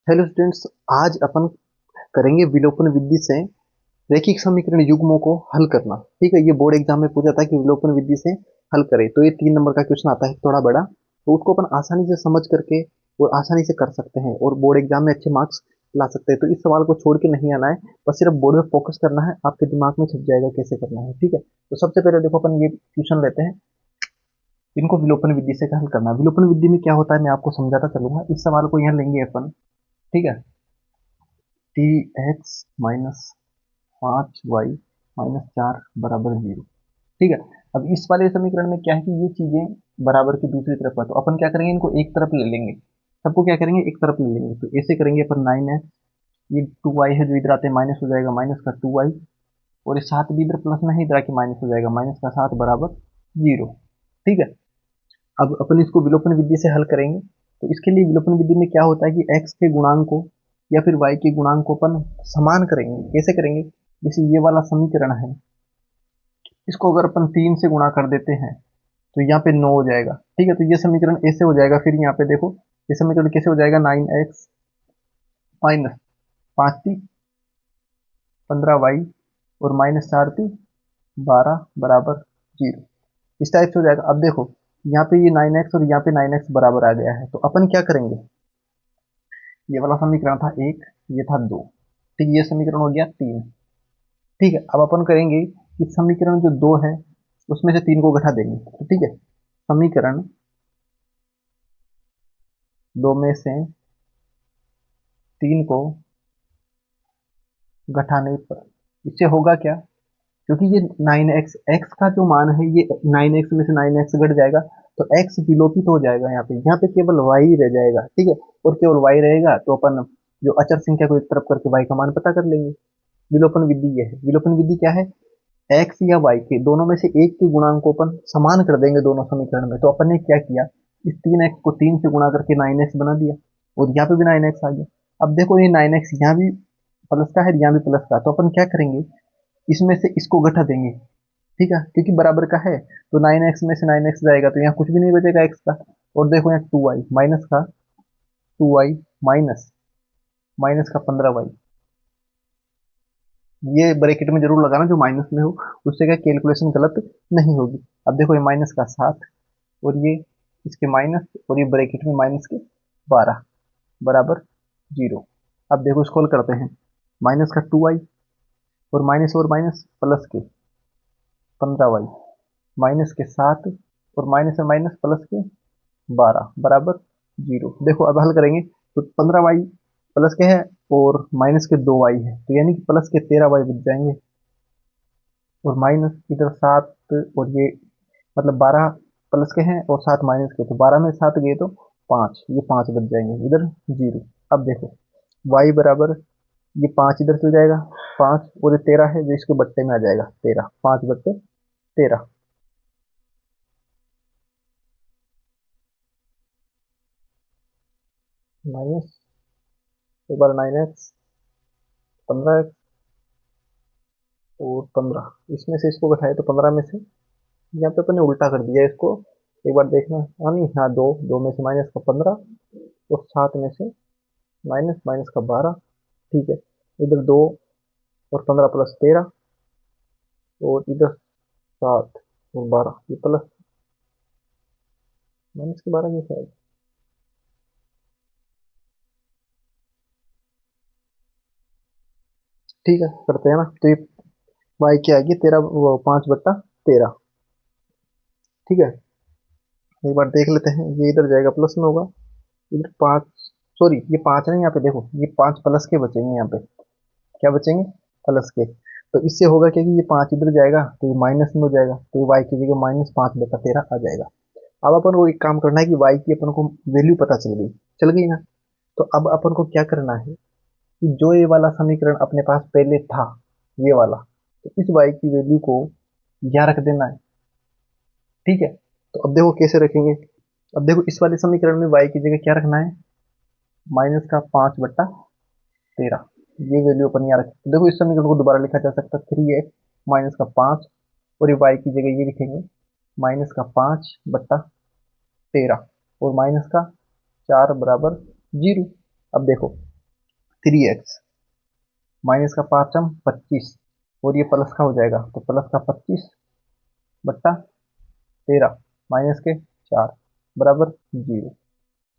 Hello students. आज अपन करेंगे विलोपन विधि से रैखिक समीकरण युग्मों को हल करना। ठीक है, ये बोर्ड एग्जाम में पूछा था कि विलोपन विधि से हल करें, तो ये 3 नंबर का क्वेश्चन आता है, थोड़ा बड़ा, तो उसको अपन आसानी से समझ करके और आसानी से कर सकते हैं और बोर्ड एग्जाम में अच्छे मार्क्स ला सकते हैं। तो इस सवाल को छोड़ के नहीं आना है, बस सिर्फ बोर्ड में फोकस करना है, आपके दिमाग में छप जाएगा कैसे करना है। ठीक है, तो सबसे पहले देखो अपन ये क्वेश्चन लेते हैं, इनको विलोपन विधि से हल करना। विलोपन विधि में क्या होता है मैं आपको समझाता चलूंगा। इस सवाल को यहाँ लेंगे अपन। ठीक है, T x minus 5y minus 4 बराबर 0। ठीक है, अब इस वाले समीकरण में क्या है कि ये चीजें बराबर की दूसरी तरफ है, तो अपन क्या करेंगे, इनको एक तरफ ले लेंगे। सबको क्या करेंगे, एक तरफ ले लेंगे। तो ऐसे करेंगे अपन 9x, ये 2y है जो इधर आते हैं माइनस हो जाएगा, माइनस का 2y, और इस 7 भी इधर प्लस में है, इधर आके माइनस हो जाएगा, माइनस का 7 बराबर 0। ठीक है, अब अपन इसको विलोपन विधि से हल करेंगे। तो इसके लिए विलोपन विधि में क्या होता है कि x के गुणांक को या फिर y के गुणांक को अपन समान करेंगे। कैसे करेंगे, जैसे ये वाला समीकरण है, इसको अगर अपन 3 से गुणा कर देते हैं तो यहाँ पे 9 हो जाएगा। ठीक है, तो ये समीकरण ऐसे हो जाएगा। फिर यहाँ पे देखो ये समीकरण कैसे हो जाएगा, 9x माइनस 5t 15y और माइनस 4t 12 बराबर 0। इस टाइप से हो जाएगा। अब देखो यहाँ पे ये 9x और यहाँ पे 9x बराबर आ गया है, तो अपन क्या करेंगे, ये वाला समीकरण था एक, ये था दो। ठीक, ये समीकरण हो गया 3। ठीक है, अब अपन करेंगे कि समीकरण जो 2 है उसमें से 3 को घटा देंगे। तो ठीक है, समीकरण 2 में से 3 को घटाने पर इससे होगा क्या, क्योंकि ये 9x x का जो मान है, ये 9x में से 9x घट जाएगा, तो x विलोपित हो जाएगा। यहाँ पे केवल y रह जाएगा। ठीक है, और केवल y रहेगा तो अपन जो अचर संख्या को एक तरफ करके y का मान पता कर लेंगे। विलोपन विधि ये है। विलोपन विधि क्या है, x या y के दोनों में से एक के गुणांक को अपन समान कर देंगे दोनों समीकरण में। तो अपन ने क्या किया, इस 3x को 3 से गुणा करके 9x बना दिया, और यहाँ पे भी 9x आ गया। अब देखो ये 9x यहाँ भी प्लस का है, यहाँ भी प्लस का, तो अपन क्या करेंगे, इसमें से इसको घटा देंगे। ठीक है, क्योंकि बराबर का है, तो 9x में से 9x जाएगा तो यहाँ कुछ भी नहीं बचेगा x का। और देखो यहाँ 2y माइनस का 2y माइनस माइनस का 15y, ये ब्रैकेट में जरूर लगाना जो माइनस में हो, उससे क्या कैलकुलेशन गलत नहीं होगी। अब देखो ये माइनस का 7 और ये इसके माइनस, और ये ब्रैकेट में माइनस के 12 बराबर 0। अब देखो इसको हल करते हैं, माइनस का 2y और माइनस प्लस के 15y माइनस के 7 और माइनस प्लस के 12 बराबर 0। देखो अब हल करेंगे तो 15y प्लस के है और माइनस के 2y है, तो यानी कि प्लस के 13y बच जाएंगे, और माइनस इधर 7 और ये मतलब 12 प्लस के हैं और 7 माइनस के, तो 12 में 7 गए तो 5, ये 5 बच जाएंगे इधर 0। अब देखो y बराबर, ये 5 इधर चल जाएगा, 5 और ये 13 है जो इसके बट्टे में आ जाएगा, 13, 5/13 माइनस एक बार 9x 15x और 15, इसमें से इसको घटाए तो 15 में से, यहाँ पे अपन ने उल्टा कर दिया इसको, एक बार देखना। हाँ नहीं, हाँ, दो दो में से माइनस का 15 और 7 में से माइनस माइनस का 12। ठीक है, इधर 2 और 15 प्लस 13, और इधर 7 और 12, ये प्लस माइनस के 12 कैसे आएगा। ठीक है, करते हैं ना, तो ये वाई क्या आएगी, 5/13। ठीक है, एक बार देख लेते हैं, ये इधर जाएगा प्लस में होगा, इधर 5, सॉरी ये 5 नहीं, यहाँ पे देखो ये 5 प्लस के बचेंगे, यहाँ पे क्या बचेंगे, प्लस के। तो इससे होगा क्या कि ये 5 इधर जाएगा तो ये माइनस में हो जाएगा, तो ये वाई की जगह -5/13 आ जाएगा। अब अपन को एक काम करना है कि वाई की अपन को वैल्यू पता चल गई ना। तो अब अपन को क्या करना है कि जो ये वाला समीकरण अपने पास पहले था, ये वाला, तो इस वाई की वैल्यू को यहाँ रख देना है। ठीक है, तो अब देखो कैसे रखेंगे। अब देखो इस वाले समीकरण में वाई की जगह क्या रखना है, -5/13, ये वैल्यू अपन यहाँ रखें। तो देखो इस समीकरण को दोबारा लिखा जा सकता है, 3x -5, और ये वाई की जगह ये लिखेंगे -5/13 और माइनस का 4 बराबर 0। अब देखो 3x, माइनस का 5m 25, और ये प्लस का हो जाएगा तो प्लस का 25 बट्टा 13 माइनस के 4 बराबर 0।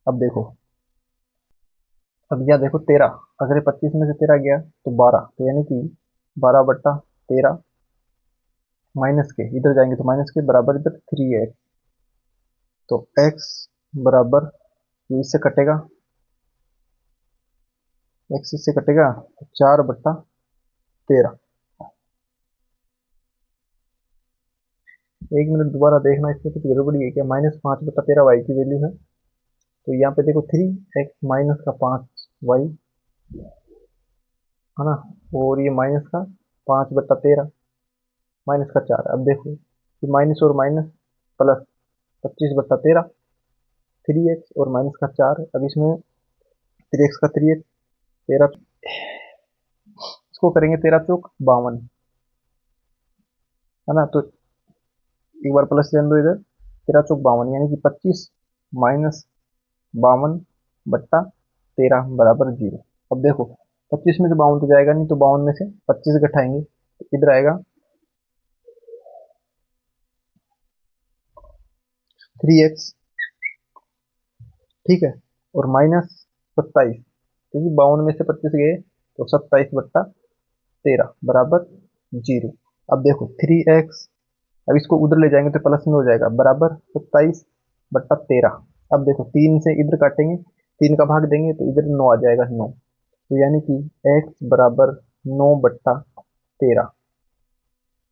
अब देखो, अब यह देखो 13, अगर ये 25 में से 13 गया तो 12, तो यानी कि 12 बट्टा 13 माइनस के, इधर जाएंगे तो माइनस के बराबर इधर 3x, तो x बराबर, ये इससे कटेगा, x इससे कटेगा तो 4 बट्टा 13। एक मिनट दोबारा देखना, इसमें कुछ गड़बड़ी है क्या? -5/13 y की वैल्यू है, तो यहाँ पे देखो 3x माइनस का 5y है ना, और ये माइनस का 5/13 माइनस का 4। अब देखो ये माइनस और माइनस प्लस, 25/13 3x और माइनस का 4। अब इसमें 3x का 3x 13, इसको करेंगे 13 चौक 52 है ना, तो एक बार प्लस जान दो इधर, 13 चौक 52 यानी कि 25 माइनस 52/13 बराबर 0। अब देखो 25 में से 52 तो जाएगा नहीं, तो 52 में से 25 घटाएंगे तो इधर आएगा 3x, ठीक है, और माइनस 27, क्योंकि 52 में से 25 गए तो 27/13 बराबर 0। अब देखो 3x, अब इसको उधर ले जाएंगे तो प्लस में हो जाएगा बराबर 27/13। अब देखो 3 से इधर काटेंगे, 3 का भाग देंगे तो इधर 9 आ जाएगा, 9, तो यानी कि x बराबर 9/13।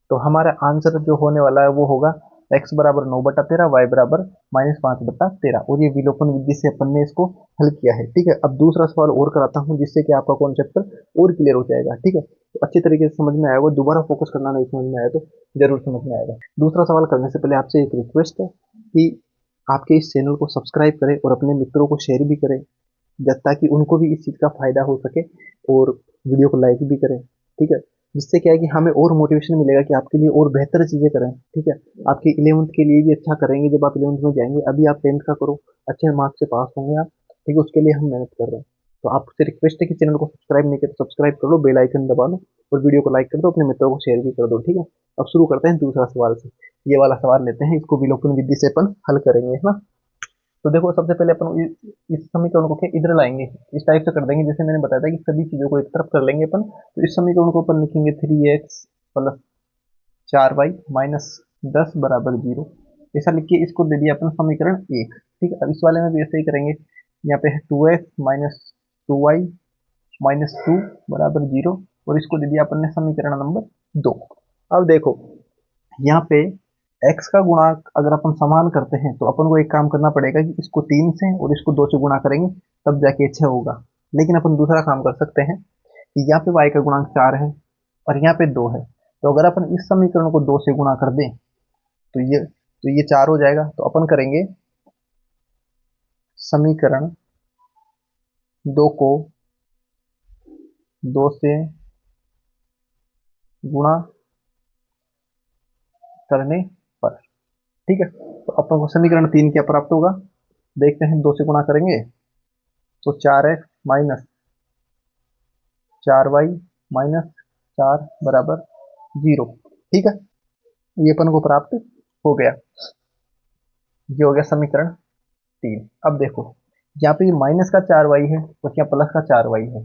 तो हमारा आंसर जो होने वाला है वो होगा x बराबर 9/13, y बराबर -5/13, और ये विलोपन विधि से अपन ने इसको हल किया है। ठीक है, अब दूसरा सवाल और कराता हूँ जिससे कि आपका कॉन्सेप्ट और क्लियर हो जाएगा। ठीक है, तो अच्छी तरीके से समझ में आएगा, दोबारा फोकस करना, नहीं समझ में आया तो जरूर समझ में आएगा। दूसरा सवाल करने से पहले आपसे एक रिक्वेस्ट है कि आपके इस चैनल को सब्सक्राइब करें और अपने मित्रों को शेयर भी करें, जब ताकि उनको भी इस चीज़ का फायदा हो सके, और वीडियो को लाइक भी करें। ठीक है, जिससे क्या है कि हमें और मोटिवेशन मिलेगा कि आपके लिए और बेहतर चीज़ें करें। ठीक है, आपके 11th के लिए भी अच्छा करेंगे, जब आप 11th में जाएंगे, अभी आप 10th का करो, अच्छे मार्क्स से पास होंगे आप। ठीक है, उसके लिए हम मेहनत कर रहे हैं। तो आपसे रिक्वेस्ट है कि चैनल को सब्सक्राइब नहीं किया तो सब्सक्राइब कर लो, बेल आइकन दबा लो, और वीडियो को लाइक कर दो, अपने मित्रों को शेयर भी कर दो। ठीक है, अब शुरू करते हैं दूसरा सवाल से। ये वाला सवाल लेते हैं, इसको विलोपन विधि से अपन हल करेंगे, है ना। तो देखो सबसे पहले अपन इस समीकरण को क्या इधर लाएंगे, इस टाइप से कर देंगे, जैसे मैंने बताया था कि सभी चीजों को एक तरफ कर लेंगे अपन। तो इस समीकरण को अपन लिखेंगे 3x प्लस 4y माइनस 10 बराबर 0। ऐसा लिख के इसको दे दिया अपन समीकरण 1। ठीक है, अब इस वाले में भी ऐसे ही करेंगे, यहाँ पे है 2x माइनस 2y माइनस 2 बराबर 0, और इसको दे दिया अपन ने समीकरण नंबर 2। अब देखो यहाँ पे x का गुणांक अगर अपन समान करते हैं तो अपन को एक काम करना पड़ेगा कि इसको 3 से और इसको 2 से गुणा करेंगे, तब जाके 6 होगा। लेकिन अपन दूसरा काम कर सकते हैं कि यहाँ पे y का गुणांक 4 है और यहाँ पे 2 है, तो अगर अपन इस समीकरण को 2 से गुणा कर दें तो ये 4 हो जाएगा। तो अपन करेंगे समीकरण 2 को 2 से गुणा करने पर, ठीक है, तो अपन को समीकरण 3 क्या प्राप्त होगा, देखते हैं। 2 से गुणा करेंगे तो 4x माइनस 4y माइनस 4 बराबर 0। ठीक है, ये अपन को प्राप्त हो गया, ये हो गया समीकरण 3। अब देखो यहाँ पे माइनस का 4y है और यहाँ प्लस का 4y है।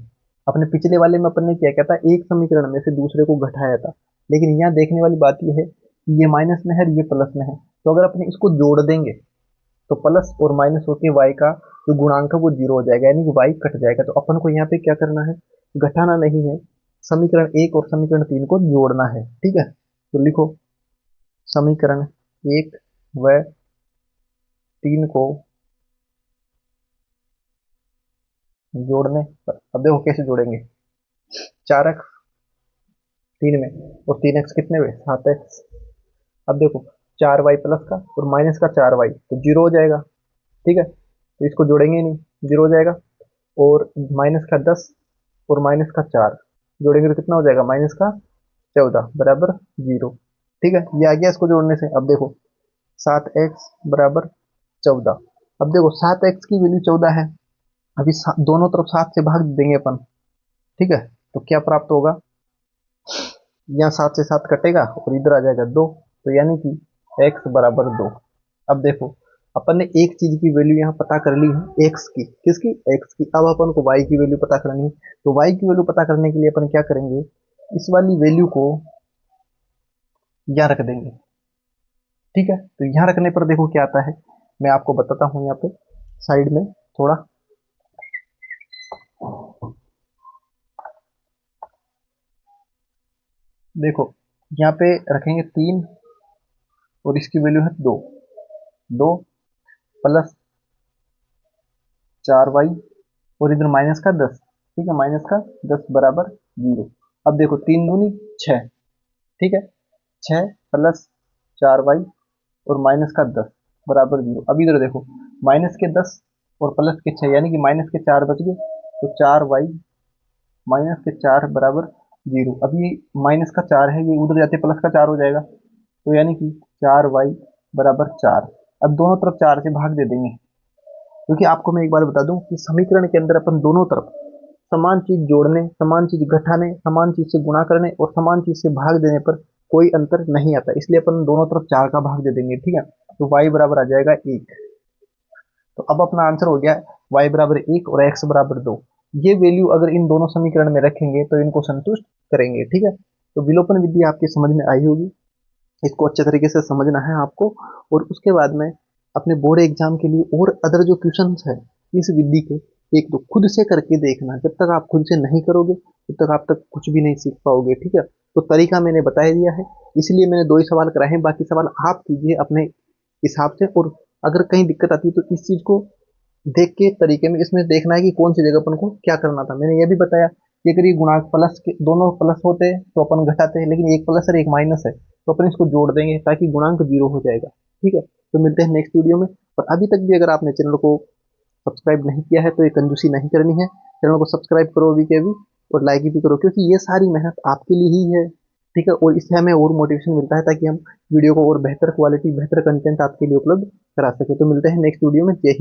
अपने पिछले वाले में अपन ने क्या किया था, एक समीकरण में से दूसरे को घटाया था, लेकिन यहाँ देखने वाली बात यह है कि ये माइनस में है और ये प्लस में है। तो अगर अपन इसको जोड़ देंगे तो प्लस और माइनस होके y का जो गुणांक है वो 0 हो जाएगा, यानी कि y कट जाएगा। तो अपन को यहाँ पे क्या करना है, घटाना नहीं है, समीकरण 1 और समीकरण 3 को जोड़ना है। ठीक है, तो लिखो समीकरण 1 व 3 को जोड़ने पर, अब देखो कैसे जोड़ेंगे। 4x 3 में और 3x कितने में, 7x। अब देखो 4y प्लस का और माइनस का 4y तो 0 हो जाएगा। ठीक है, तो इसको जोड़ेंगे नहीं, 0 हो जाएगा। और माइनस का 10 और माइनस का 4 जोड़ेंगे तो कितना हो जाएगा, माइनस का 14 बराबर 0। ठीक है, ये आ गया इसको जोड़ने से। अब देखो 7x बराबर 14। अब देखो 7x की वैल्यू 14 है, अभी दोनों तरफ 7 से भाग देंगे अपन, ठीक है, तो क्या प्राप्त होगा, यहाँ 7 से 7 कटेगा और इधर आ जाएगा 2, तो यानी कि x बराबर 2। अब देखो, अपन ने एक चीज की वैल्यू यहाँ पता कर ली है, x की, किसकी, x की। अब अपन को y की वैल्यू पता करनी है, तो y की वैल्यू पता करने के लिए अपन क्या करेंगे, इस वाली वैल्यू को यहाँ रख देंगे। ठीक है, तो यहाँ रखने पर देखो क्या आता है, मैं आपको बताता हूँ यहाँ पे साइड में थोड़ा। देखो, यहाँ पे रखेंगे 3 और इसकी वैल्यू है 2, 2 प्लस 4y और इधर माइनस का 10। ठीक है, माइनस का 10 बराबर 0। अब देखो 3 दूनी 6, ठीक है, 6 प्लस 4y और माइनस का 10 बराबर 0। अब इधर देखो, माइनस के 10 और प्लस के 6 यानी कि माइनस के 4 बच गए, तो 4y माइनस के 4 बराबर 0। अब ये माइनस का 4 है, ये उधर जाते प्लस का 4 हो जाएगा, तो यानी कि 4y बराबर 4। अब दोनों तरफ 4 से भाग दे देंगे, क्योंकि आपको मैं एक बार बता दूं कि समीकरण के अंदर अपन दोनों तरफ समान चीज जोड़ने, समान चीज घटाने, समान चीज से गुणा करने और समान चीज से भाग देने पर कोई अंतर नहीं आता, इसलिए अपन दोनों तरफ 4 का भाग दे देंगे। ठीक है, तो y बराबर आ जाएगा 1। तो अब अपना आंसर हो गया y बराबर 1 और x बराबर 2। ये वैल्यू अगर इन दोनों समीकरण में रखेंगे तो इनको संतुष्ट करेंगे। ठीक है, तो विलोपन विधि आपकी समझ में आई होगी, इसको अच्छे तरीके से समझना है आपको। और उसके बाद में अपने बोर्ड एग्जाम के लिए और अदर जो क्वेश्चंस है इस विधि के, एक तो खुद से करके देखना, जब तक आप खुद से नहीं करोगे तब तक आप तक कुछ भी नहीं सीख पाओगे। ठीक है, तो तरीका मैंने बता दिया है, इसलिए मैंने 2 ही सवाल कराए हैं, बाकी सवाल आप कीजिए अपने हिसाब से। और अगर कहीं दिक्कत आती है तो इस चीज को देख के तरीके में इसमें देखना है कि कौन सी जगह अपन को क्या करना था। मैंने ये भी बताया कि अगर ये गुणांक प्लस के दोनों प्लस होते हैं तो अपन घटाते हैं, लेकिन एक प्लस और एक माइनस है तो अपन इसको जोड़ देंगे ताकि गुणांक 0 हो जाएगा। ठीक है, तो मिलते हैं नेक्स्ट वीडियो में। और अभी तक भी अगर आपने चैनल को सब्सक्राइब नहीं किया है तो ये कंजूसी नहीं करनी है, चैनल को सब्सक्राइब करो अभी के अभी, और लाइक भी करो, क्योंकि ये सारी मेहनत आपके लिए ही है। ठीक है, और इससे हमें और मोटिवेशन मिलता है ताकि हम वीडियो को और बेहतर क्वालिटी, बेहतर कंटेंट आपके लिए उपलब्ध करा सके। तो मिलते हैं नेक्स्ट वीडियो में। जय हिंद।